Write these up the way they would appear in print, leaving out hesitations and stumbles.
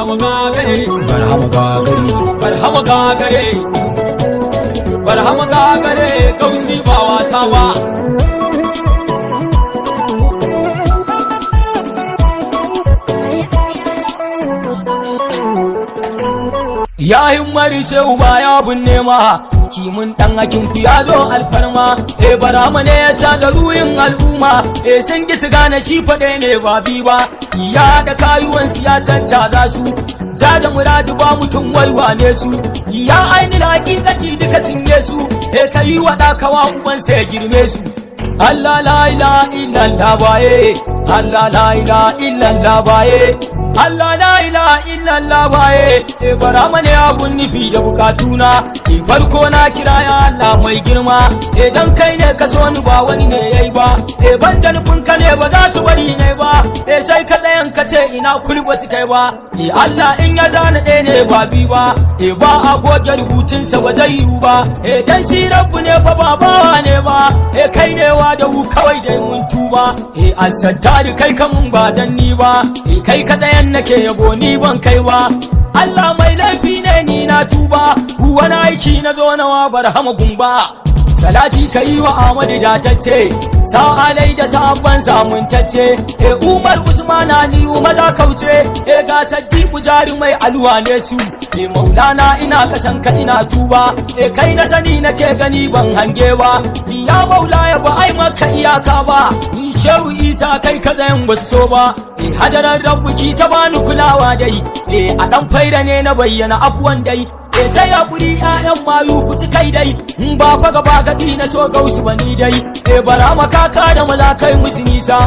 barhama gagare barhama gagare barhama gagare barhama gagare kausi ba wasa ba yayin mari shehu ba ya binne ma kimin dan hakin ku ya zo alfarma barhama ne ya ta da ruhin al'umma sun ki su gane shi fade ne ba bi ba ya da kayuwan su ya cancaza su ja da muradu ba mutum waiwane su ya ainihin hakikati duka cinye su kai wa dakawa uban sa ya girme su Allah la ilaha illallah baye Allah la ilaha illallah baye Allah la ilaha illallah baye barhama ne abun nufi da bukatuna farko na kira ya Allah mai girma dan kai ne ka so ni ba wani ne yayi ba ban da nufin ka ne ba za su bari ne ba sai ka dayan ka ce ina kulba su kai ba Allah in ya zana ɗaya ne ba bi ba ba a goge rubutunsa ba zai yiwu ba dan shi rabbu ne fa ba bawa ne ba kai ne wa da hu kawai da mun tuba as-sattari kai ka mun ba dan ni ba kai ka dayan nake yabo ni ban kai ba Allah mai laifi ne ni na tuba wani aiki na zo nawa barhama gumba salati kai wa Ahmadu datacce sa alai da sabban samuntacce Umar Usmana ni maza kauce ga Saddiqu jarumai alwa ne su Maulana ina kasan ka ina tuba kai na sani nake gani ban hange ba ya Maula ya ba ai maka iyaka ba Shehu Isa kai ka zayin basu so ba hadarar rabbuki ta bani kulawa dai a dan faida ne na bayyana abuwan dai sai hakuri ƴaƴan mayu ku ci kai dai ba fa gaba gadi na so gausu bani dai barhama kaka da maza kai musu nisa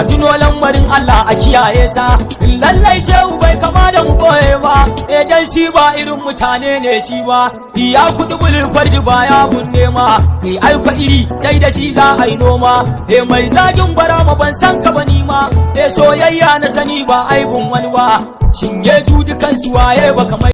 a tuno lamarin Allah a kiyaye sa lallai shehu bai kama da mu boye ba dan shi ba irin mutane ne shi ba ya kudi bulin fardi ba ya bunne ma aika iri sai da shi za a yi noma mai zagin barhama ban san ka bani ma soyayya na sani ba aibun wani ba cinye dudukan su waye ba kamar